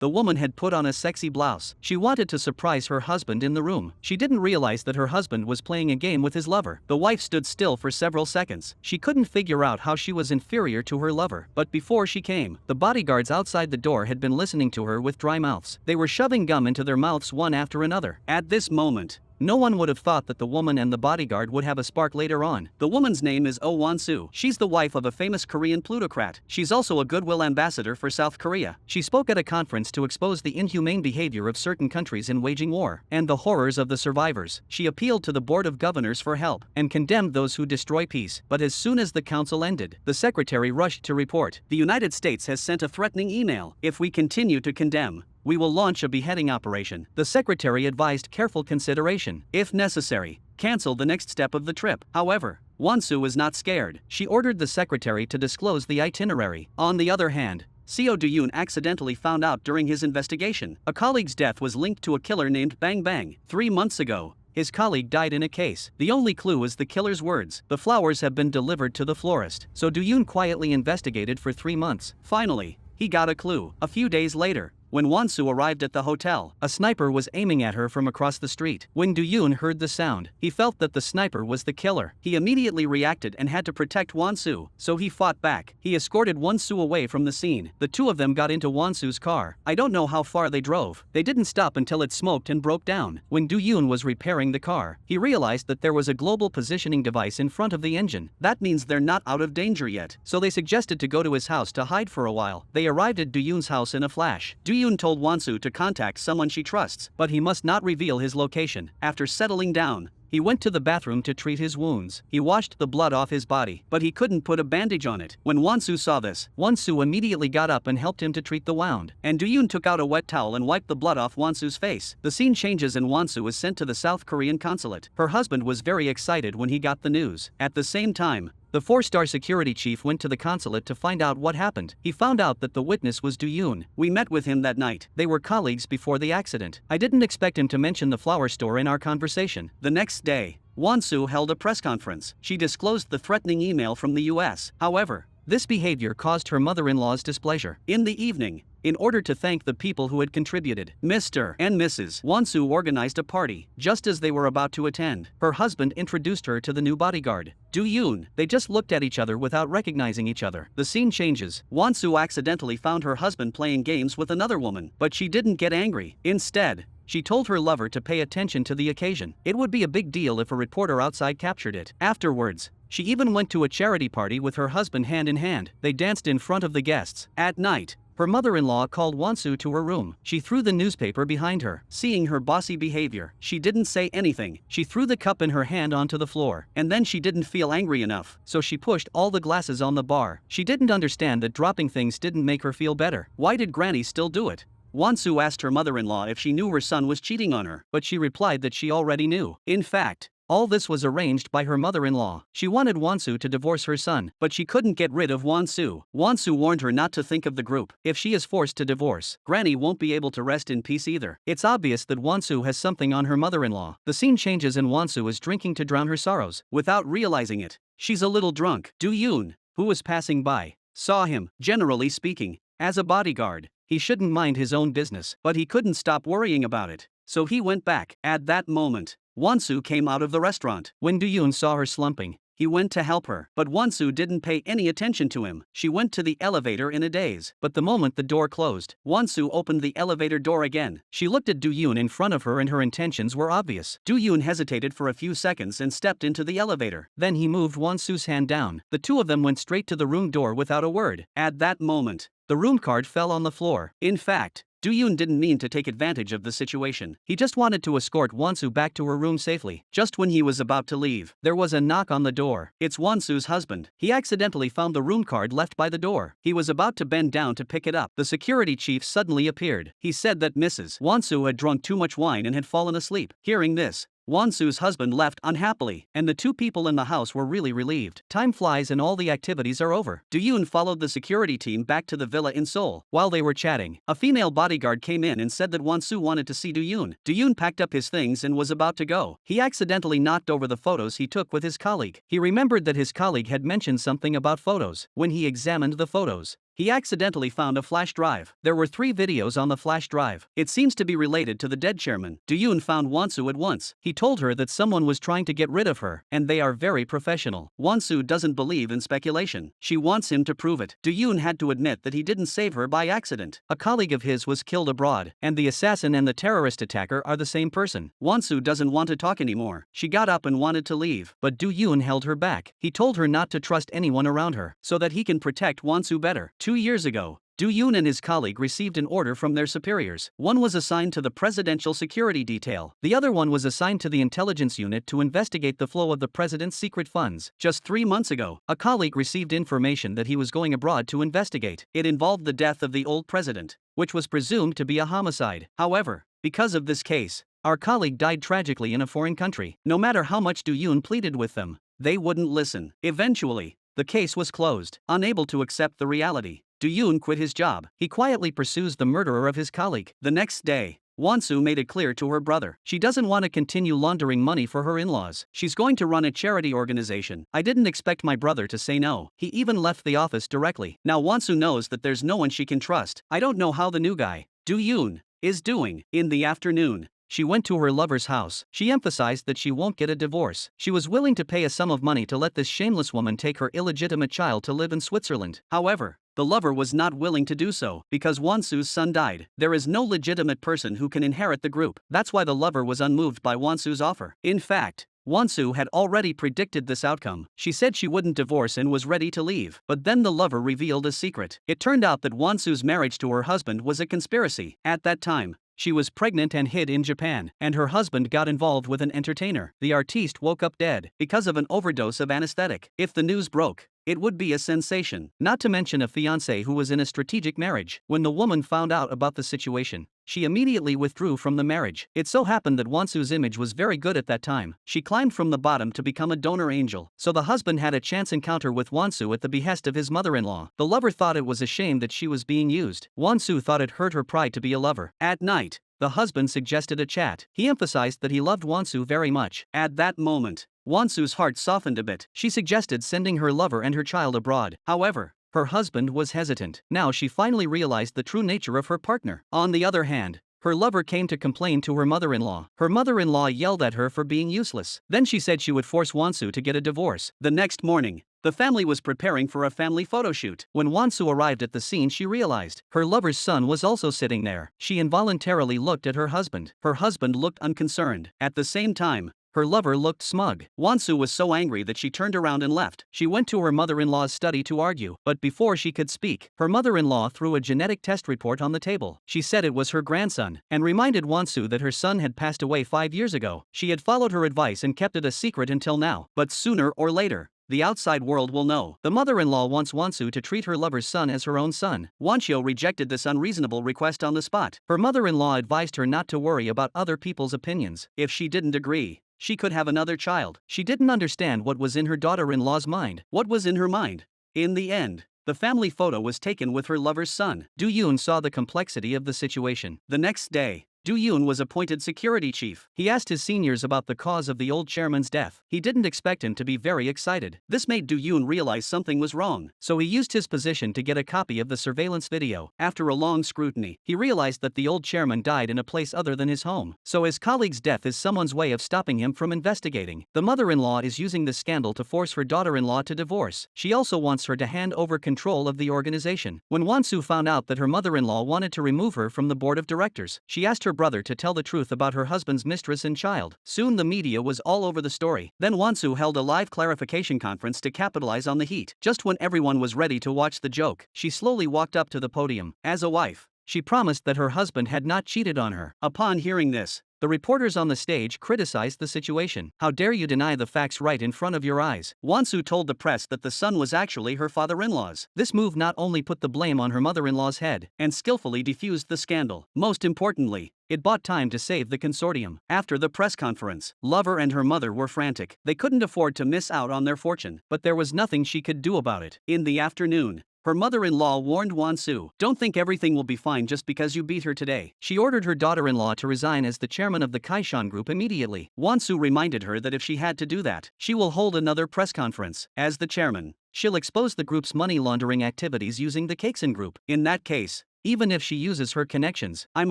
The woman had put on a sexy blouse. She wanted to surprise her husband in the room. She didn't realize that her husband was playing a game with his lover. The wife stood still for several seconds. She couldn't figure out how she was inferior to her lover. But before she came, the bodyguards outside the door had been listening to her with dry mouths. They were shoving gum into their mouths one after another. At this moment, no one would have thought that the woman and the bodyguard would have a spark later on. The woman's name is Oh Won-soo. She's the wife of a famous Korean plutocrat. She's also a goodwill ambassador for South Korea. She spoke at a conference to expose the inhumane behavior of certain countries in waging war and the horrors of the survivors. She appealed to the Board of Governors for help and condemned those who destroy peace. But as soon as the council ended, the secretary rushed to report, "The United States has sent a threatening email. If we continue to condemn, we will launch a beheading operation." The secretary advised careful consideration. If necessary, cancel the next step of the trip. However, Won-soo was not scared. She ordered the secretary to disclose the itinerary. On the other hand, Seo Do-yoon accidentally found out during his investigation. A colleague's death was linked to a killer named Bang Bang. 3 months ago, his colleague died in a case. The only clue was the killer's words. "The flowers have been delivered to the florist." So Do-yoon quietly investigated for 3 months. Finally, he got a clue. A few days later, when Won-soo arrived at the hotel, a sniper was aiming at her from across the street. When Do-yoon heard the sound, he felt that the sniper was the killer. He immediately reacted and had to protect Won-soo, so he fought back. He escorted Won-soo away from the scene. The two of them got into Won-soo's car. I don't know how far they drove. They didn't stop until it smoked and broke down. When Do-yoon was repairing the car, he realized that there was a global positioning device in front of the engine. That means they're not out of danger yet. So they suggested to go to his house to hide for a while. They arrived at Do-yoon's house in a flash. Do-yoon told Won-soo to contact someone she trusts, but he must not reveal his location. After settling down, he went to the bathroom to treat his wounds. He washed the blood off his body, but he couldn't put a bandage on it. When Won-soo saw this, Won-soo immediately got up and helped him to treat the wound. And Do-yoon took out a wet towel and wiped the blood off Won-soo's face. The scene changes and Won-soo is sent to the South Korean consulate. Her husband was very excited when he got the news. At the same time, the 4-star security chief went to the consulate to find out what happened. He found out that the witness was Do-yoon. "We met with him that night. They were colleagues before the accident. I didn't expect him to mention the flower store in our conversation." The next day, Won-soo held a press conference. She disclosed the threatening email from the US. However, this behavior caused her mother-in-law's displeasure. In the evening, in order to thank the people who had contributed, Mr. and Mrs. Won-soo organized a party. Just as they were about to attend, her husband introduced her to the new bodyguard, Do-yoon. They just looked at each other without recognizing each other. The scene changes. Won-soo accidentally found her husband playing games with another woman, but she didn't get angry. Instead, she told her lover to pay attention to the occasion. It would be a big deal if a reporter outside captured it. Afterwards, she even went to a charity party with her husband hand in hand. They danced in front of the guests. At night, her mother-in-law called Won-soo to her room. She threw the newspaper behind her. Seeing her bossy behavior, she didn't say anything. She threw the cup in her hand onto the floor. And then she didn't feel angry enough, so she pushed all the glasses on the bar. She didn't understand that dropping things didn't make her feel better. Why did Granny still do it? Won-soo asked her mother-in-law if she knew her son was cheating on her, but she replied that she already knew. In fact, all this was arranged by her mother-in-law. She wanted Won-soo to divorce her son, but she couldn't get rid of Won-soo. Won-soo warned her not to think of the group. If she is forced to divorce, Granny won't be able to rest in peace either. It's obvious that Won-soo has something on her mother-in-law. The scene changes and Won-soo is drinking to drown her sorrows. Without realizing it, she's a little drunk. Do-yoon, who was passing by, saw him. Generally speaking, as a bodyguard, he shouldn't mind his own business, but he couldn't stop worrying about it. So he went back. At that moment, Won-soo came out of the restaurant. When Do-yoon saw her slumping, he went to help her, but Won-soo didn't pay any attention to him. She went to the elevator in a daze, but the moment the door closed, Won-soo opened the elevator door again. She looked at Do-yoon in front of her and her intentions were obvious. Do-yoon hesitated for a few seconds and stepped into the elevator. Then he moved Won-soo's hand down. The two of them went straight to the room door without a word. At that moment, the room card fell on the floor. In fact, Do-yoon didn't mean to take advantage of the situation. He just wanted to escort Won-soo back to her room safely. Just when he was about to leave, there was a knock on the door. It's Won-soo's husband. He accidentally found the room card left by the door. He was about to bend down to pick it up. The security chief suddenly appeared. He said that Mrs. Won-soo had drunk too much wine and had fallen asleep. Hearing this, Won-soo's husband left unhappily, and the two people in the house were really relieved. Time flies and all the activities are over. Do-yoon followed the security team back to the villa in Seoul. While they were chatting, a female bodyguard came in and said that Won-soo wanted to see Do-yoon. Do-yoon packed up his things and was about to go. He accidentally knocked over the photos he took with his colleague. He remembered that his colleague had mentioned something about photos. When he examined the photos, he accidentally found a flash drive. There were 3 videos on the flash drive. It seems to be related to the dead chairman. Do-yoon found Won-soo at once. He told her that someone was trying to get rid of her, and they are very professional. Won-soo doesn't believe in speculation. She wants him to prove it. Do-yoon had to admit that he didn't save her by accident. A colleague of his was killed abroad, and the assassin and the terrorist attacker are the same person. Won-soo doesn't want to talk anymore. She got up and wanted to leave, but Do-yoon held her back. He told her not to trust anyone around her, so that he can protect Won-soo better. 2 years ago, Do-yoon and his colleague received an order from their superiors. One was assigned to the Presidential Security Detail. The other one was assigned to the intelligence unit to investigate the flow of the president's secret funds. Just 3 months ago, a colleague received information that he was going abroad to investigate. It involved the death of the old president, which was presumed to be a homicide. However, because of this case, our colleague died tragically in a foreign country. No matter how much Do-yoon pleaded with them, they wouldn't listen. Eventually, the case was closed. Unable to accept the reality, Do-yoon quit his job. He quietly pursues the murderer of his colleague. The next day, Won-soo made it clear to her brother. She doesn't want to continue laundering money for her in-laws. She's going to run a charity organization. I didn't expect my brother to say no. He even left the office directly. Now Won-soo knows that there's no one she can trust. I don't know how the new guy, Do-yoon, is doing. In the afternoon, she went to her lover's house. She emphasized that she won't get a divorce. She was willing to pay a sum of money to let this shameless woman take her illegitimate child to live in Switzerland. However, the lover was not willing to do so, because Won-soo's son died. There is no legitimate person who can inherit the group. That's why the lover was unmoved by Won-soo's offer. In fact, Won-soo had already predicted this outcome. She said she wouldn't divorce and was ready to leave. But then the lover revealed a secret. It turned out that Won-soo's marriage to her husband was a conspiracy. At that time, she was pregnant and hid in Japan, and her husband got involved with an entertainer. The artiste woke up dead because of an overdose of anesthetic. If the news broke, it would be a sensation. Not to mention a fiancé who was in a strategic marriage. When the woman found out about the situation, she immediately withdrew from the marriage. It so happened that Won-soo's image was very good at that time. She climbed from the bottom to become a donor angel. So the husband had a chance encounter with Won-soo at the behest of his mother-in-law. The lover thought it was a shame that she was being used. Won-soo thought it hurt her pride to be a lover. At night, the husband suggested a chat. He emphasized that he loved Won-soo very much. At that moment, Won-soo's heart softened a bit. She suggested sending her lover and her child abroad. However, her husband was hesitant. Now she finally realized the true nature of her partner. On the other hand, her lover came to complain to her mother-in-law. Her mother-in-law yelled at her for being useless. Then she said she would force Won-soo to get a divorce. The next morning, the family was preparing for a family photo shoot. When Won-soo arrived at the scene, she realized her lover's son was also sitting there. She involuntarily looked at her husband. Her husband looked unconcerned. At the same time, her lover looked smug. Won-soo was so angry that she turned around and left. She went to her mother-in-law's study to argue, but before she could speak, her mother-in-law threw a genetic test report on the table. She said it was her grandson, and reminded Won-soo that her son had passed away 5 years ago. She had followed her advice and kept it a secret until now, but sooner or later, the outside world will know. The mother-in-law wants Won-soo to treat her lover's son as her own son. Won-seo rejected this unreasonable request on the spot. Her mother-in-law advised her not to worry about other people's opinions. If she didn't agree, she could have another child. She didn't understand what was in her daughter-in-law's mind. What was in her mind? In the end, the family photo was taken with her lover's son. Do-yoon saw the complexity of the situation. The next day, Do-yoon was appointed security chief. He asked his seniors about the cause of the old chairman's death. He didn't expect him to be very excited. This made Do-yoon realize something was wrong, so he used his position to get a copy of the surveillance video. After a long scrutiny, he realized that the old chairman died in a place other than his home, so his colleague's death is someone's way of stopping him from investigating. The mother-in-law is using this scandal to force her daughter-in-law to divorce. She also wants her to hand over control of the organization. When Won-soo found out that her mother-in-law wanted to remove her from the board of directors, she asked her brother to tell the truth about her husband's mistress and child. Soon the media was all over the story. Then Won-soo held a live clarification conference to capitalize on the heat. Just when everyone was ready to watch the joke, she slowly walked up to the podium. As a wife, she promised that her husband had not cheated on her. Upon hearing this, the reporters on the stage criticized the situation. How dare you deny the facts right in front of your eyes? Won-soo told the press that the son was actually her father-in-law's. This move not only put the blame on her mother-in-law's head, and skillfully defused the scandal. Most importantly, it bought time to save the consortium. After the press conference, lover and her mother were frantic. They couldn't afford to miss out on their fortune, but there was nothing she could do about it. In the afternoon, her mother-in-law warned Won-soo, "Don't think everything will be fine just because you beat her today." She ordered her daughter-in-law to resign as the chairman of the Kaishan group immediately. Won-soo reminded her that if she had to do that, she will hold another press conference. As the chairman, she'll expose the group's money laundering activities using the Cakeson group. In that case, even if she uses her connections, I'm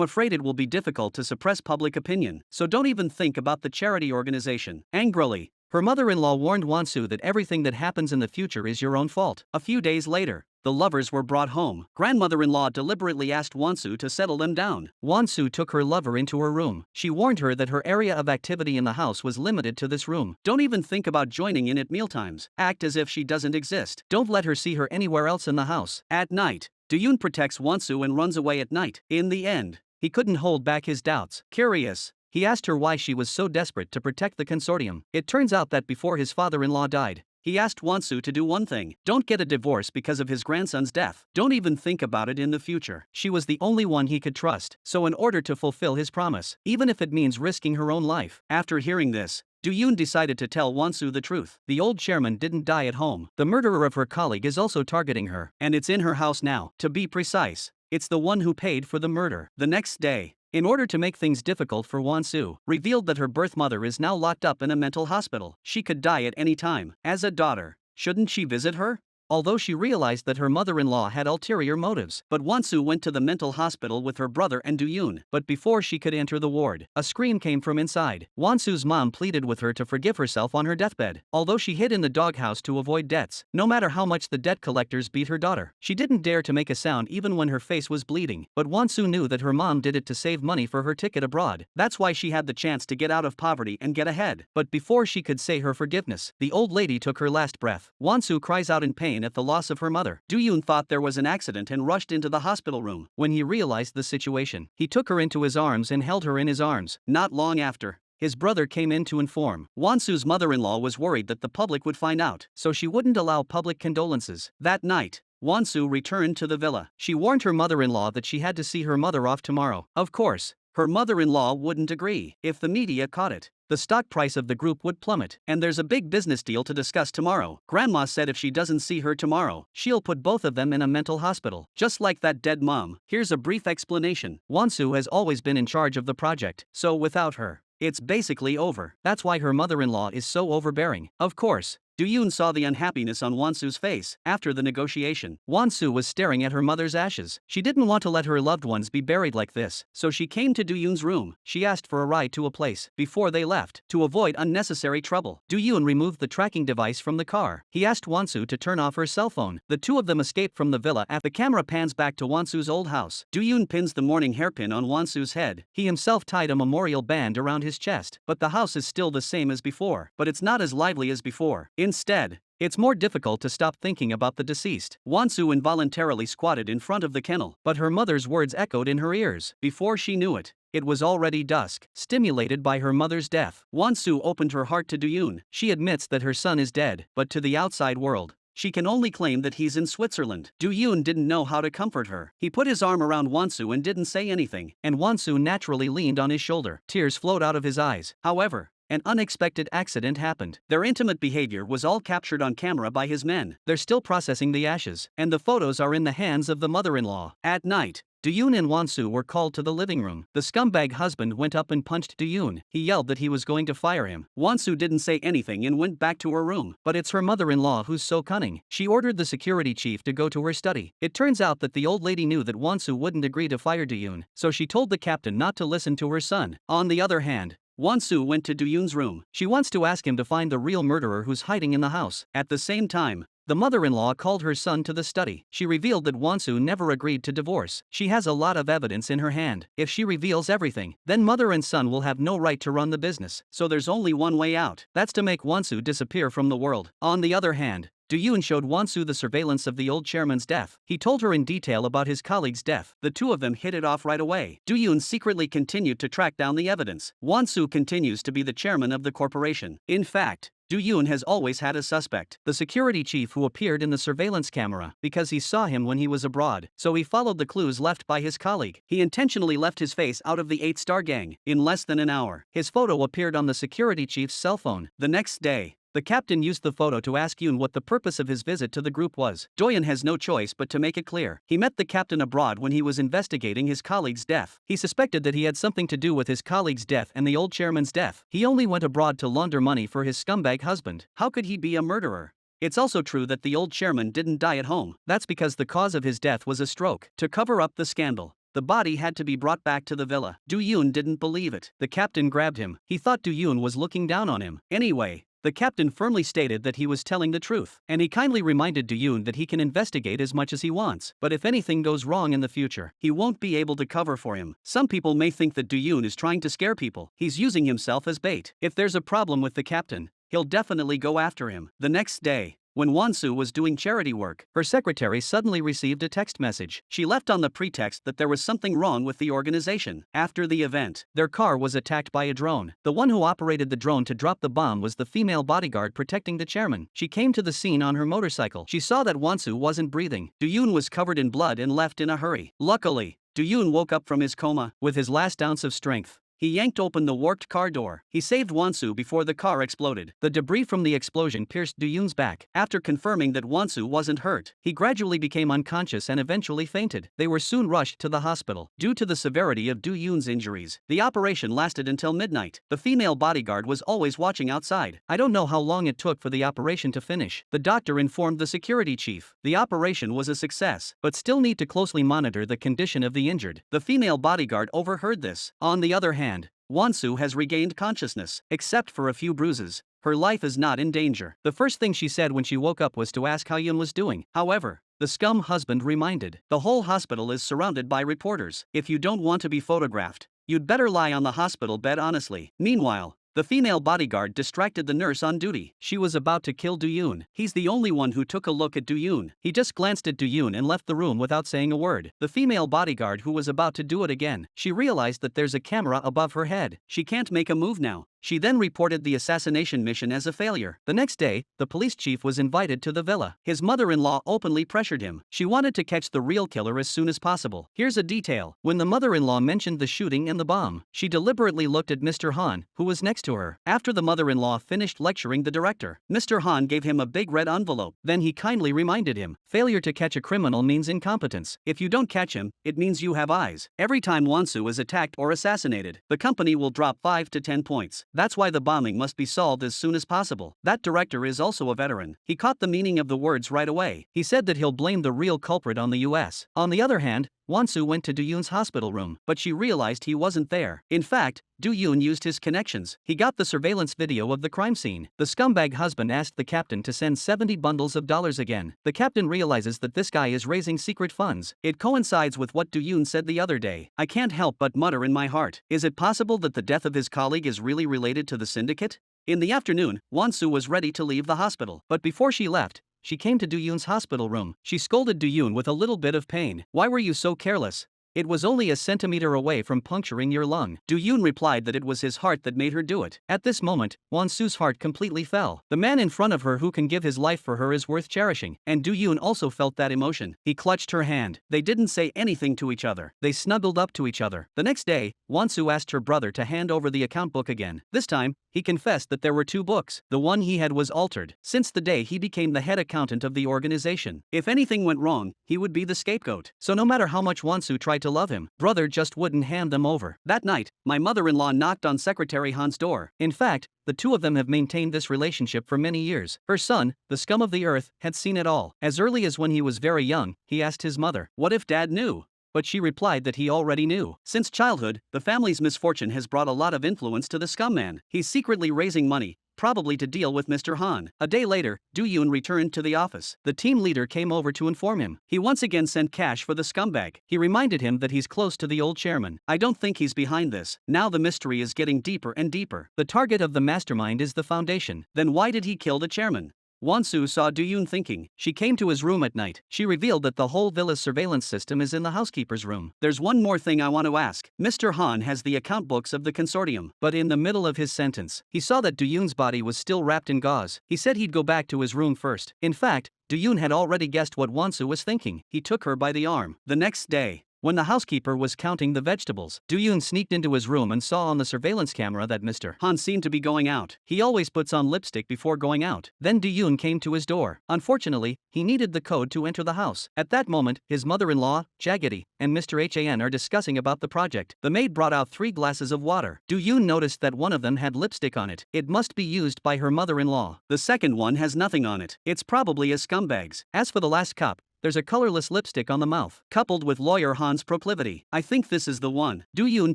afraid it will be difficult to suppress public opinion, so don't even think about the charity organization. Angrily, her mother-in-law warned Wonsu that everything that happens in the future is your own fault. A few days later, the lovers were brought home. Grandmother-in-law deliberately asked Wonsu to settle them down. Wonsu took her lover into her room. She warned her that her area of activity in the house was limited to this room. Don't even think about joining in at mealtimes. Act as if she doesn't exist. Don't let her see her anywhere else in the house. At night, Do-yoon protects Wonsu and runs away at night. In the end, he couldn't hold back his doubts. Curious, he asked her why she was so desperate to protect the consortium. It turns out that before his father-in-law died, he asked Wonsu to do one thing: don't get a divorce because of his grandson's death. Don't even think about it in the future. She was the only one he could trust, so in order to fulfill his promise, even if it means risking her own life. After hearing this, Do-yoon decided to tell Wonsu the truth. The old chairman didn't die at home. The murderer of her colleague is also targeting her, and it's in her house now. To be precise, it's the one who paid for the murder. The next day, in order to make things difficult for Wonsu, revealed that her birth mother is now locked up in a mental hospital. She could die at any time. As a daughter, shouldn't she visit her? Although she realized that her mother-in-law had ulterior motives. But Wonsu went to the mental hospital with her brother and Do-yoon. But before she could enter the ward, a scream came from inside. Wonsu's mom pleaded with her to forgive herself on her deathbed. Although she hid in the doghouse to avoid debts, no matter how much the debt collectors beat her daughter, she didn't dare to make a sound even when her face was bleeding. But Wonsu knew that her mom did it to save money for her ticket abroad. That's why she had the chance to get out of poverty and get ahead. But before she could say her forgiveness, the old lady took her last breath. Wonsu cries out in pain at the loss of her mother. Do-yoon thought there was an accident and rushed into the hospital room. When he realized the situation, he took her into his arms and held her in his arms. Not long after, his brother came in to inform. Wonsu's mother-in-law was worried that the public would find out, so she wouldn't allow public condolences. That night, Wonsu returned to the villa. She warned her mother-in-law that she had to see her mother off tomorrow. Of course, her mother-in-law wouldn't agree. If the media caught it, the stock price of the group would plummet, and there's a big business deal to discuss tomorrow. Grandma said if she doesn't see her tomorrow, she'll put both of them in a mental hospital, just like that dead mom. Here's a brief explanation. Wonsu has always been in charge of the project, so without her, it's basically over. That's why her mother-in-law is so overbearing. Of course, Do-yoon saw the unhappiness on Wonsu's face. After the negotiation, Wonsu was staring at her mother's ashes. She didn't want to let her loved ones be buried like this, so she came to Do-yoon's room. She asked for a ride to a place. Before they left, to avoid unnecessary trouble, Do-yoon removed the tracking device from the car. He asked Wonsu to turn off her cell phone. The two of them escaped from the villa. As the camera pans back to Wonsu's old house, Do-yoon pins the mourning hairpin on Wonsu's head. He himself tied a memorial band around his chest. But the house is still the same as before, but it's not as lively as before. Instead, it's more difficult to stop thinking about the deceased. Wonsu involuntarily squatted in front of the kennel, but her mother's words echoed in her ears. Before she knew it, it was already dusk. Stimulated by her mother's death, Wonsu opened her heart to Do-yoon. She admits that her son is dead, but to the outside world, she can only claim that he's in Switzerland. Do-yoon didn't know how to comfort her. He put his arm around Wonsu and didn't say anything, and Wonsu naturally leaned on his shoulder. Tears flowed out of his eyes. However, an unexpected accident happened. Their intimate behavior was all captured on camera by his men. They're still processing the ashes, and the photos are in the hands of the mother-in-law. At night, Do-yoon and Wonsu were called to the living room. The scumbag husband went up and punched Do-yoon. He yelled that he was going to fire him. Wonsu didn't say anything and went back to her room. But it's her mother-in-law who's so cunning. She ordered the security chief to go to her study. It turns out that the old lady knew that Wonsu wouldn't agree to fire Do-yoon, so she told the captain not to listen to her son. On the other hand, Wonsu went to Do-yoon's room. She wants to ask him to find the real murderer who's hiding in the house. At the same time, the mother-in-law called her son to the study. She revealed that Wonsu never agreed to divorce. She has a lot of evidence in her hand. If she reveals everything, then mother and son will have no right to run the business. So there's only one way out. That's to make Wonsu disappear from the world. On the other hand, Do-yoon showed Wonsu the surveillance of the old chairman's death. He told her in detail about his colleague's death. The two of them hit it off right away. Do-yoon secretly continued to track down the evidence. Wonsu continues to be the chairman of the corporation. In fact, Do-yoon has always had a suspect, the security chief who appeared in the surveillance camera, because he saw him when he was abroad, so he followed the clues left by his colleague. He intentionally left his face out of the 8-star gang. In less than an hour, his photo appeared on the security chief's cell phone. The next day, the captain used the photo to ask Yoon what the purpose of his visit to the group was. Do-yoon has no choice but to make it clear. He met the captain abroad when he was investigating his colleague's death. He suspected that he had something to do with his colleague's death and the old chairman's death. He only went abroad to launder money for his scumbag husband. How could he be a murderer? It's also true that the old chairman didn't die at home. That's because the cause of his death was a stroke. To cover up the scandal, the body had to be brought back to the villa. Do-yoon didn't believe it. The captain grabbed him. He thought Do-yoon was looking down on him. Anyway, the captain firmly stated that he was telling the truth, and he kindly reminded Do-yoon that he can investigate as much as he wants, but if anything goes wrong in the future, he won't be able to cover for him. Some people may think that Do-yoon is trying to scare people. He's using himself as bait. If there's a problem with the captain, he'll definitely go after him. The next day, when Won-soo was doing charity work, her secretary suddenly received a text message. She left on the pretext that there was something wrong with the organization. After the event, their car was attacked by a drone. The one who operated the drone to drop the bomb was the female bodyguard protecting the chairman. She came to the scene on her motorcycle. She saw that Won-soo wasn't breathing. Do-yoon was covered in blood and left in a hurry. Luckily, Do-yoon woke up from his coma. With his last ounce of strength, he yanked open the warped car door. He saved Won-soo before the car exploded. The debris from the explosion pierced Do-yoon's back. After confirming that Won-soo wasn't hurt, he gradually became unconscious and eventually fainted. They were soon rushed to the hospital. Due to the severity of Do-yoon's injuries, the operation lasted until midnight. The female bodyguard was always watching outside. I don't know how long it took for the operation to finish. The doctor informed the security chief. The operation was a success, but still need to closely monitor the condition of the injured. The female bodyguard overheard this. On the other hand, Won-soo has regained consciousness. Except for a few bruises, her life is not in danger. The first thing she said when she woke up was to ask how Yoon was doing. However, the scum husband reminded, the whole hospital is surrounded by reporters. If you don't want to be photographed, you'd better lie on the hospital bed honestly. Meanwhile, the female bodyguard distracted the nurse on duty. She was about to kill Do-yoon. He's the only one who took a look at Do-yoon. He just glanced at Do-yoon and left the room without saying a word. The female bodyguard who was about to do it again, she realized that there's a camera above her head. She can't make a move now. She then reported the assassination mission as a failure. The next day, the police chief was invited to the villa. His mother-in-law openly pressured him. She wanted to catch the real killer as soon as possible. Here's a detail. When the mother-in-law mentioned the shooting and the bomb, she deliberately looked at Mr. Han, who was next to her. After the mother-in-law finished lecturing the director, Mr. Han gave him a big red envelope. Then he kindly reminded him, failure to catch a criminal means incompetence. If you don't catch him, it means you have eyes. Every time Won-soo is attacked or assassinated, the company will drop 5 to 10 points. That's why the bombing must be solved as soon as possible. That director is also a veteran. He caught the meaning of the words right away. He said that he'll blame the real culprit on the US. On the other hand, Won-soo went to Do-yoon's hospital room, but she realized he wasn't there. In fact, Do-yoon used his connections. He got the surveillance video of the crime scene. The scumbag husband asked the captain to send 70 bundles of dollars again. The captain realizes that this guy is raising secret funds. It coincides with what Do-yoon said the other day. I can't help but mutter in my heart. Is it possible that the death of his colleague is really related to the syndicate? In the afternoon, Won-soo was ready to leave the hospital, but before she left, she came to Do-yoon's hospital room. She scolded Do-yoon with a little bit of pain. Why were you so careless? It was only a centimeter away from puncturing your lung. Do-yoon replied that it was his heart that made her do it. At this moment, Won-soo's heart completely fell. The man in front of her who can give his life for her is worth cherishing, and Do-yoon also felt that emotion. He clutched her hand. They didn't say anything to each other. They snuggled up to each other. The next day, Won-soo asked her brother to hand over the account book again. This time, he confessed that there were 2 books. The one he had was altered. Since the day he became the head accountant of the organization, if anything went wrong, he would be the scapegoat. So no matter how much Won-soo tried to love him, brother just wouldn't hand them over. That night, my mother-in-law knocked on Secretary Han's door. In fact, the two of them have maintained this relationship for many years. Her son, the scum of the earth, had seen it all. As early as when he was very young, he asked his mother, "What if Dad knew?" But she replied that he already knew. Since childhood, the family's misfortune has brought a lot of influence to the scum man. He's secretly raising money, probably to deal with Mr. Han. A day later, Do-yoon returned to the office. The team leader came over to inform him. He once again sent cash for the scumbag. He reminded him that he's close to the old chairman. I don't think he's behind this. Now the mystery is getting deeper and deeper. The target of the mastermind is the foundation. Then why did he kill the chairman? Won-soo saw Do-yoon thinking. She came to his room at night. She revealed that the whole villa's surveillance system is in the housekeeper's room. There's one more thing I want to ask. Mr. Han has the account books of the consortium. But in the middle of his sentence, he saw that Do-yoon's body was still wrapped in gauze. He said he'd go back to his room first. In fact, Do-yoon had already guessed what Won-soo was thinking. He took her by the arm. The next day, when the housekeeper was counting the vegetables. Do-yoon sneaked into his room and saw on the surveillance camera that Mr. Han seemed to be going out. He always puts on lipstick before going out. Then Do-yoon came to his door. Unfortunately, he needed the code to enter the house. At that moment, his mother-in-law, Jaggedy, and Mr. Han are discussing about the project. The maid brought out 3 glasses of water. Do-yoon noticed that one of them had lipstick on it. It must be used by her mother-in-law. The second one has nothing on it. It's probably a scumbag's. As for the last cup, there's a colorless lipstick on the mouth, coupled with Lawyer Han's proclivity. I think this is the one. Do-yoon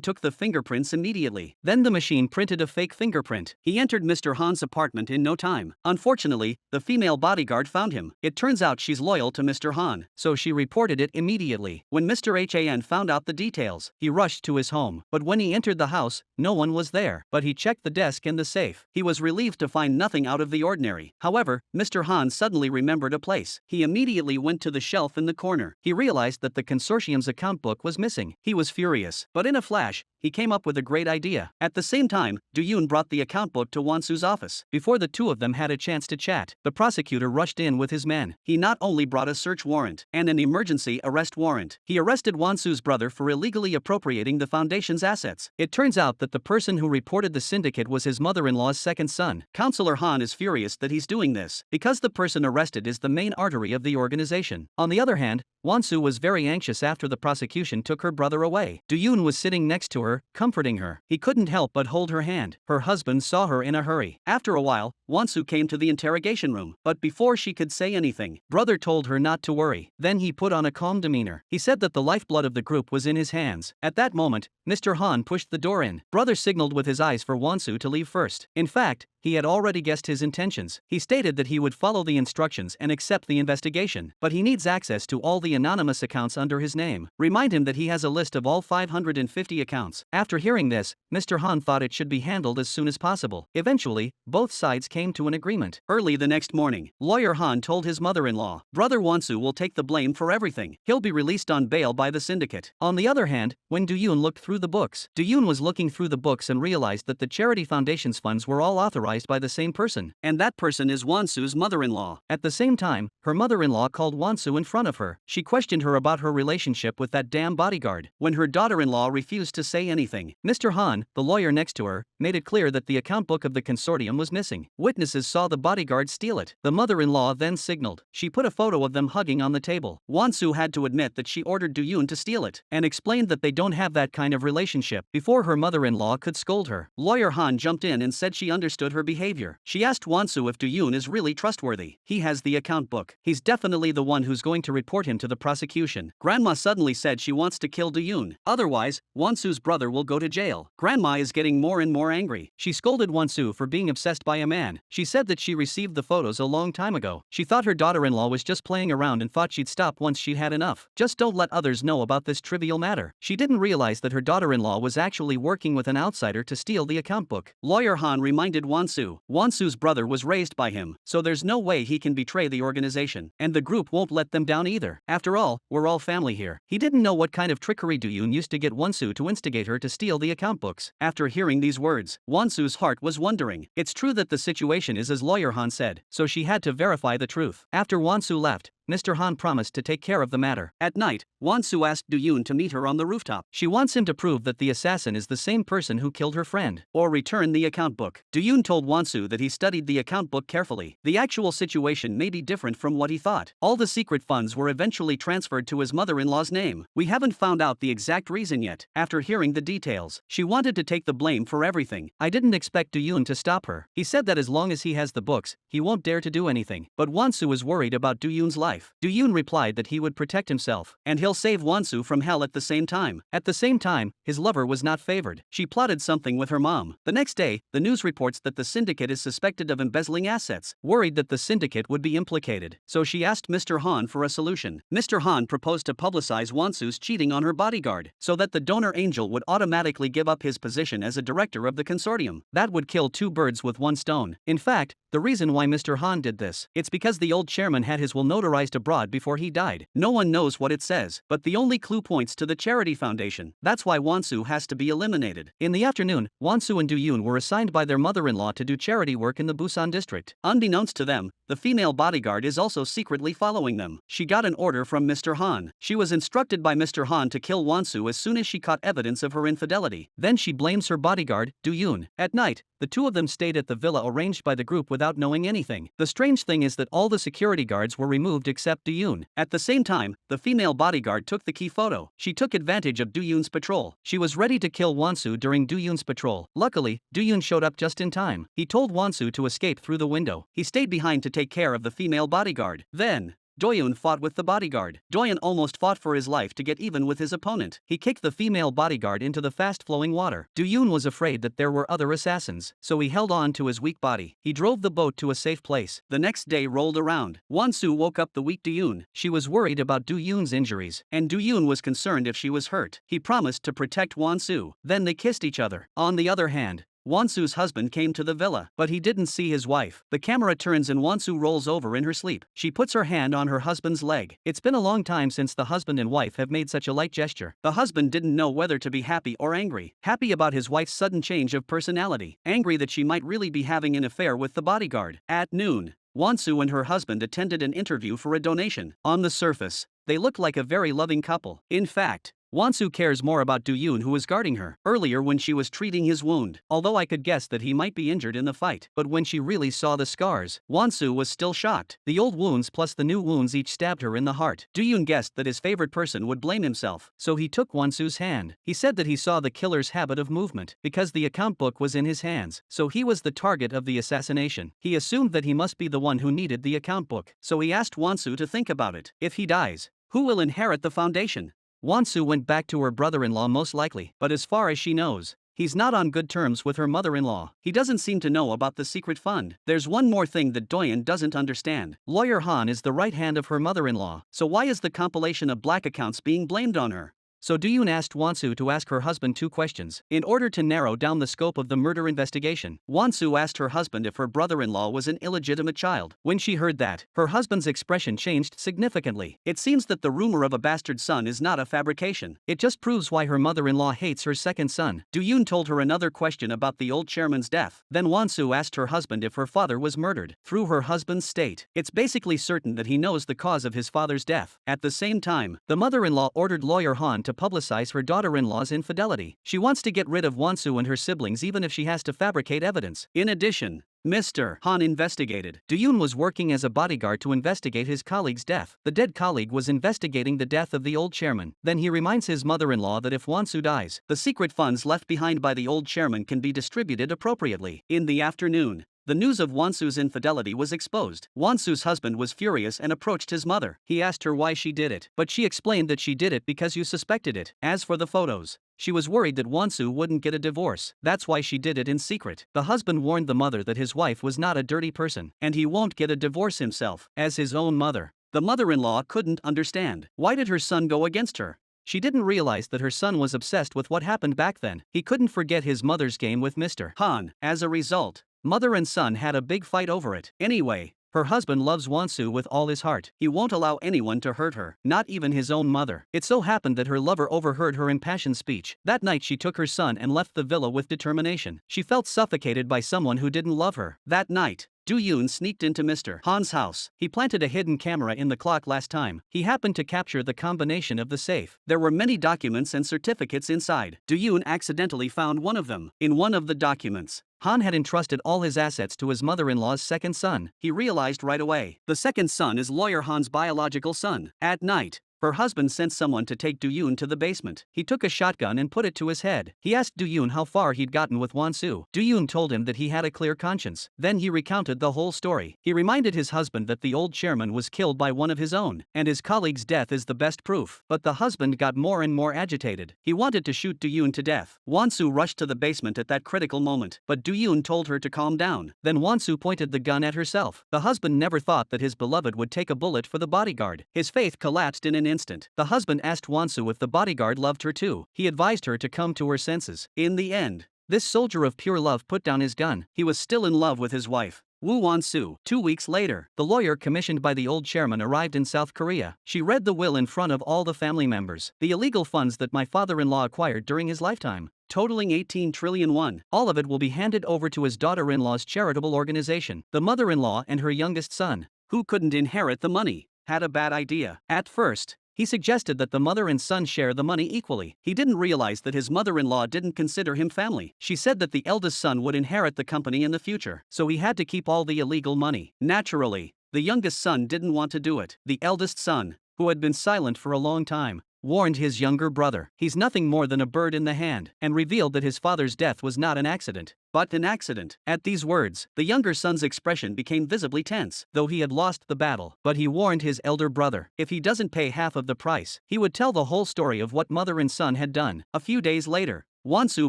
took the fingerprints immediately. Then the machine printed a fake fingerprint. He entered Mr. Han's apartment in no time. Unfortunately, the female bodyguard found him. It turns out she's loyal to Mr. Han, so she reported it immediately. When Mr. Han found out the details, he rushed to his home. But when he entered the house, no one was there. But he checked the desk and the safe. He was relieved to find nothing out of the ordinary. However, Mr. Han suddenly remembered a place. He immediately went to the shelf in the corner. He realized that the consortium's account book was missing. He was furious, but in a flash, he came up with a great idea. At the same time, Do-yoon brought the account book to Won-soo's office. Before the two of them had a chance to chat, the prosecutor rushed in with his men. He not only brought a search warrant and an emergency arrest warrant, he arrested Won-soo's brother for illegally appropriating the foundation's assets. It turns out that the person who reported the syndicate was his mother-in-law's second son. Counselor Han is furious that he's doing this, because the person arrested is the main artery of the organization. On the other hand, Won-soo was very anxious after the prosecution took her brother away. Do-yoon was sitting next to her, comforting her. He couldn't help but hold her hand. Her husband saw her in a hurry. After a while, Won-soo came to the interrogation room, but before she could say anything, brother told her not to worry. Then he put on a calm demeanor. He said that the lifeblood of the group was in his hands. At that moment, Mr. Han pushed the door in. Brother signaled with his eyes for Won-soo to leave first. In fact, he had already guessed his intentions. He stated that he would follow the instructions and accept the investigation, but he needs access to all the anonymous accounts under his name. Remind him that he has a list of all 550 accounts. After hearing this, Mr. Han thought it should be handled as soon as possible. Eventually, both sides came to an agreement. Early the next morning, Lawyer Han told his mother-in-law, "Brother Won-soo will take the blame for everything. He'll be released on bail by the syndicate." On the other hand, when Do-yoon looked through the books, Do-yoon was looking through the books and realized that the charity foundation's funds were all authorized by the same person, and that person is Won-soo's mother-in-law. At the same time, her mother-in-law called Won-soo in front of her. She questioned her about her relationship with that damn bodyguard. When her daughter-in-law refused to say anything, Mr. Han, the lawyer next to her, made it clear that the account book of the consortium was missing. Witnesses saw the bodyguard steal it. The mother-in-law then signaled. She put a photo of them hugging on the table. Won-soo had to admit that she ordered Do-yoon to steal it, and explained that they don't have that kind of relationship. Before her mother-in-law could scold her, Lawyer Han jumped in and said she understood her behavior. She asked Won-soo if Do-yoon is really trustworthy. He has the account book. He's definitely the one who's going to report him to the prosecution. Grandma suddenly said she wants to kill Do-yoon. Otherwise, Won-soo's brother will go to jail. Grandma is getting more and more angry. She scolded Won-soo for being obsessed by a man. She said that she received the photos a long time ago. She thought her daughter-in-law was just playing around and thought she'd stop once she'd had enough. Just don't let others know about this trivial matter. She didn't realize that her daughter-in-law was actually working with an outsider to steal the account book. Lawyer Han reminded Won-soo. Won-soo's brother was raised by him, so there's no way he can betray the organization, and the group won't let them down either. After all, we're all family here. He didn't know what kind of trickery Do-yoon used to get Won-soo to instigate her to steal the account books. After hearing these words, Won-soo's heart was wondering. It's true that the situation is as Lawyer Han said, so she had to verify the truth. After Won-soo left, Mr. Han promised to take care of the matter. At night, Won-soo asked Do-yoon to meet her on the rooftop. She wants him to prove that the assassin is the same person who killed her friend, or return the account book. Do-yoon told Won-soo that he studied the account book carefully. The actual situation may be different from what he thought. All the secret funds were eventually transferred to his mother-in-law's name. We haven't found out the exact reason yet. After hearing the details, she wanted to take the blame for everything. I didn't expect Do-yoon to stop her. He said that as long as he has the books, he won't dare to do anything. But Won-soo is worried about Do-yoon's life. Do-yoon replied that he would protect himself, and he'll save Won-soo from hell at the same time. At the same time, his lover was not favored. She plotted something with her mom. The next day, the news reports that the syndicate is suspected of embezzling assets. Worried that the syndicate would be implicated, so she asked Mr. Han for a solution. Mr. Han proposed to publicize Won-soo's cheating on her bodyguard, so that the donor angel would automatically give up his position as a director of the consortium. That would kill two birds with one stone. In fact, the the reason why Mr. Han did this. It's because the old chairman had his will notarized abroad before he died. No one knows what it says, but the only clue points to the charity foundation. That's why Wonsu has to be eliminated. In the afternoon, Wonsu and Do-yoon were assigned by their mother-in-law to do charity work in the Busan district. Unbeknownst to them, the female bodyguard is also secretly following them. She got an order from Mr. Han. She was instructed by Mr. Han to kill Wonsu as soon as she caught evidence of her infidelity. Then she blames her bodyguard, Do-yoon. At night, the two of them stayed at the villa arranged by the group without knowing anything. The strange thing is that all the security guards were removed except Do-yoon. At the same time, the female bodyguard took the key photo. She took advantage of Do-yoon's patrol. She was ready to kill Wonsu during Do-yoon's patrol. Luckily, Do-yoon showed up just in time. He told Wonsu to escape through the window. He stayed behind to take care of the female bodyguard. Then, Do-yoon fought with the bodyguard. Do-yoon almost fought for his life to get even with his opponent. He kicked the female bodyguard into the fast-flowing water. Do-yoon was afraid that there were other assassins, so he held on to his weak body. He drove the boat to a safe place. The next day rolled around. Wonsu woke up the weak Do-yoon. She was worried about Do-yoon's injuries, and Do-yoon was concerned if she was hurt. He promised to protect Wonsu. Then they kissed each other. On the other hand, Wonsu's husband came to the villa, but he didn't see his wife. The camera turns and Wonsu rolls over in her sleep. She puts her hand on her husband's leg. It's been a long time since the husband and wife have made such a light gesture. The husband didn't know whether to be happy or angry. Happy about his wife's sudden change of personality. Angry that she might really be having an affair with the bodyguard. At noon, Wonsu and her husband attended an interview for a donation. On the surface, they look like a very loving couple. In fact, Wonsu cares more about Do-yoon, who was guarding her earlier when she was treating his wound, although I could guess that he might be injured in the fight. But when she really saw the scars, Wonsu was still shocked. The old wounds plus the new wounds each stabbed her in the heart. Do-yoon guessed that his favorite person would blame himself, so he took Wonsu's hand. He said that he saw the killer's habit of movement, because the account book was in his hands, so he was the target of the assassination. He assumed that he must be the one who needed the account book, so he asked Wonsu to think about it. If he dies, who will inherit the foundation? Wonsu went back to her brother-in-law most likely, but as far as she knows, he's not on good terms with her mother-in-law. He doesn't seem to know about the secret fund. There's one more thing that Do-yoon doesn't understand. Lawyer Han is the right hand of her mother-in-law, so why is the compilation of black accounts being blamed on her? So Do-yoon asked Wonsu to ask her husband 2 questions, in order to narrow down the scope of the murder investigation. Wonsu asked her husband if her brother-in-law was an illegitimate child. When she heard that, her husband's expression changed significantly. It seems that the rumor of a bastard son is not a fabrication. It just proves why her mother-in-law hates her second son. Do-yoon told her another question about the old chairman's death. Then Wonsu asked her husband if her father was murdered. Through her husband's state, it's basically certain that he knows the cause of his father's death. At the same time, the mother-in-law ordered Lawyer Han to publicize her daughter-in-law's infidelity. She wants to get rid of Wonsu and her siblings even if she has to fabricate evidence. In addition, Mr. Han investigated. Do-yoon was working as a bodyguard to investigate his colleague's death. The dead colleague was investigating the death of the old chairman. Then he reminds his mother-in-law that if Wonsu dies, the secret funds left behind by the old chairman can be distributed appropriately. In the afternoon, the news of Wonsu's infidelity was exposed. Wonsu's husband was furious and approached his mother. He asked her why she did it, but she explained that she did it because you suspected it. As for the photos, she was worried that Wonsu wouldn't get a divorce. That's why she did it in secret. The husband warned the mother that his wife was not a dirty person, and he won't get a divorce himself, as his own mother. The mother-in-law couldn't understand. Why did her son go against her? She didn't realize that her son was obsessed with what happened back then. He couldn't forget his mother's game with Mr. Han. As a result, mother and son had a big fight over it. Anyway, her husband loves Wonsu with all his heart. He won't allow anyone to hurt her, not even his own mother. It so happened that her lover overheard her impassioned speech. That night she took her son and left the villa with determination. She felt suffocated by someone who didn't love her. That night, Do-yoon sneaked into Mr. Han's house. He planted a hidden camera in the clock last time. He happened to capture the combination of the safe. There were many documents and certificates inside. Do-yoon accidentally found one of them. In one of the documents, Han had entrusted all his assets to his mother-in-law's second son. He realized right away. The second son is Lawyer Han's biological son. At night, her husband sent someone to take Do-yoon to the basement. He took a shotgun and put it to his head. He asked Do-yoon how far he'd gotten with Wonsu. Do-yoon told him that he had a clear conscience. Then he recounted the whole story. He reminded his husband that the old chairman was killed by one of his own, and his colleague's death is the best proof. But the husband got more and more agitated. He wanted to shoot Do-yoon to death. Wonsu rushed to the basement at that critical moment, but Do-yoon told her to calm down. Then Wonsu pointed the gun at herself. The husband never thought that his beloved would take a bullet for the bodyguard. His faith collapsed in an instant. The husband asked Wonsu if the bodyguard loved her too. He advised her to come to her senses. In the end, this soldier of pure love put down his gun. He was still in love with his wife. Woo Won-soo. 2 weeks later, the lawyer commissioned by the old chairman arrived in South Korea. She read the will in front of all the family members. The illegal funds that my father-in-law acquired during his lifetime, totaling 18 trillion won. All of it will be handed over to his daughter-in-law's charitable organization. The mother-in-law and her youngest son, who couldn't inherit the money, had a bad idea. At first, he suggested that the mother and son share the money equally. He didn't realize that his mother-in-law didn't consider him family. She said that the eldest son would inherit the company in the future, so he had to keep all the illegal money. Naturally, the youngest son didn't want to do it. The eldest son, who had been silent for a long time, warned his younger brother. He's nothing more than a bird in the hand, and revealed that his father's death was not an accident, but an accident. At these words, the younger son's expression became visibly tense, though he had lost the battle. But he warned his elder brother, if he doesn't pay half of the price, he would tell the whole story of what mother and son had done. A few days later, Won-soo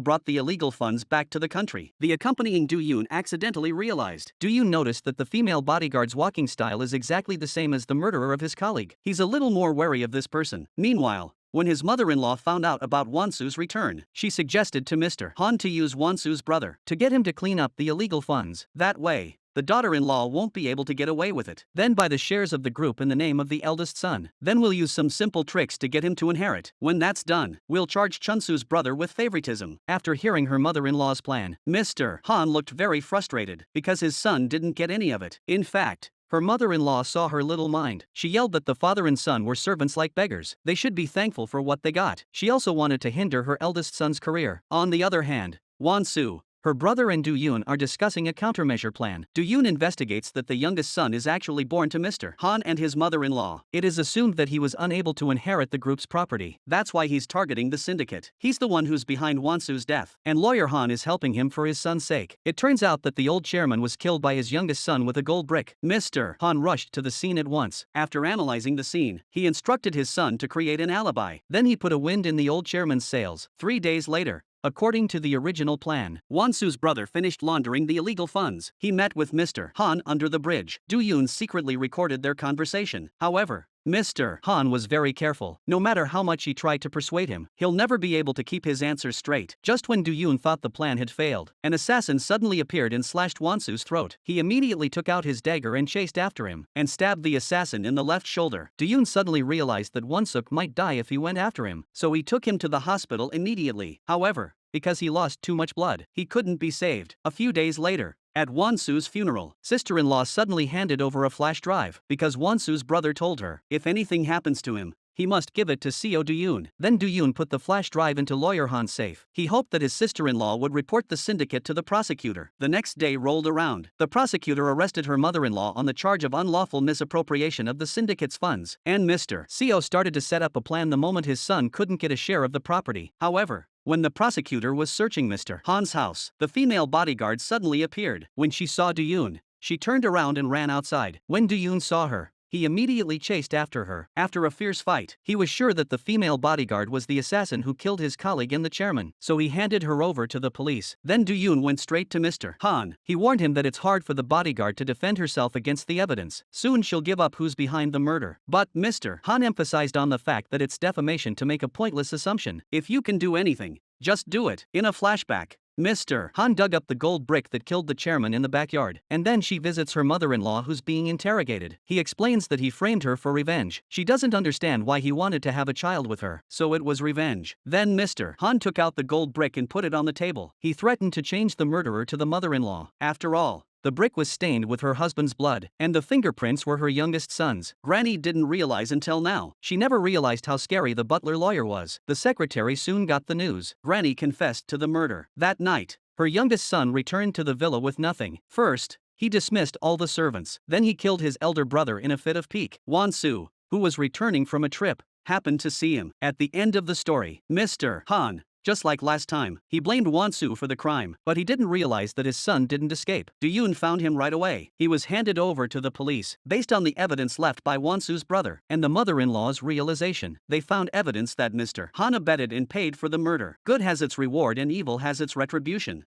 brought the illegal funds back to the country. The accompanying Do-yoon accidentally realized. Do-yoon noticed that the female bodyguard's walking style is exactly the same as the murderer of his colleague. He's a little more wary of this person. Meanwhile, when his mother-in-law found out about Won-soo's return, she suggested to Mr. Han to use Won-soo's brother to get him to clean up the illegal funds. That way, the daughter-in-law won't be able to get away with it. Then buy the shares of the group in the name of the eldest son. Then we'll use some simple tricks to get him to inherit. When that's done, we'll charge Chun-soo's brother with favoritism. After hearing her mother-in-law's plan, Mr. Han looked very frustrated because his son didn't get any of it. In fact, her mother-in-law saw her little mind. She yelled that the father and son were servants like beggars. They should be thankful for what they got. She also wanted to hinder her eldest son's career. On the other hand, Won-soo, her brother and Do-yoon are discussing a countermeasure plan. Do-yoon investigates that the youngest son is actually born to Mr. Han and his mother-in-law. It is assumed that he was unable to inherit the group's property. That's why he's targeting the syndicate. He's the one who's behind Won-soo's death, and lawyer Han is helping him for his son's sake. It turns out that the old chairman was killed by his youngest son with a gold brick. Mr. Han rushed to the scene at once. After analyzing the scene, he instructed his son to create an alibi. Then he put a wind in the old chairman's sails. 3 days later, according to the original plan, Won-soo's brother finished laundering the illegal funds. He met with Mr. Han under the bridge. Do-yoon secretly recorded their conversation. However, Mr. Han was very careful. No matter how much he tried to persuade him, he'll never be able to keep his answers straight. Just when Do-yoon thought the plan had failed, an assassin suddenly appeared and slashed Won-soo's throat. He immediately took out his dagger and chased after him, and stabbed the assassin in the left shoulder. Do-yoon suddenly realized that Won-soo might die if he went after him, so he took him to the hospital immediately. However, because he lost too much blood, he couldn't be saved. A few days later, at Won-soo's funeral, sister-in-law suddenly handed over a flash drive because Won-soo's brother told her, if anything happens to him, he must give it to Seo Do-yoon. Then Do-yoon put the flash drive into lawyer Han's safe. He hoped that his sister-in-law would report the syndicate to the prosecutor. The next day rolled around. The prosecutor arrested her mother-in-law on the charge of unlawful misappropriation of the syndicate's funds, and Mr. Seo started to set up a plan the moment his son couldn't get a share of the property. However, when the prosecutor was searching Mr. Han's house, the female bodyguard suddenly appeared. When she saw Do-yoon, she turned around and ran outside. When Do-yoon saw her, he immediately chased after her. After a fierce fight, he was sure that the female bodyguard was the assassin who killed his colleague and the chairman, so he handed her over to the police. Then Do-yoon went straight to Mr. Han. He warned him that it's hard for the bodyguard to defend herself against the evidence. Soon she'll give up who's behind the murder. But Mr. Han emphasized on the fact that it's defamation to make a pointless assumption. If you can do anything, just do it. In a flashback, Mr. Han dug up the gold brick that killed the chairman in the backyard, and then she visits her mother-in-law who's being interrogated. He explains that he framed her for revenge. She doesn't understand why he wanted to have a child with her, so it was revenge. Then Mr. Han took out the gold brick and put it on the table. He threatened to change the murderer to the mother-in-law. After all, the brick was stained with her husband's blood, and the fingerprints were her youngest son's. Granny didn't realize until now. She never realized how scary the butler lawyer was. The secretary soon got the news. Granny confessed to the murder. That night, her youngest son returned to the villa with nothing. First, he dismissed all the servants. Then he killed his elder brother in a fit of pique. Won-soo, who was returning from a trip, happened to see him. At the end of the story, Mr. Han, just like last time, he blamed Won-soo for the crime, but he didn't realize that his son didn't escape. Do-yoon found him right away. He was handed over to the police, based on the evidence left by Won-soo's brother, and the mother-in-law's realization. They found evidence that Mr. Han abetted and paid for the murder. Good has its reward and evil has its retribution.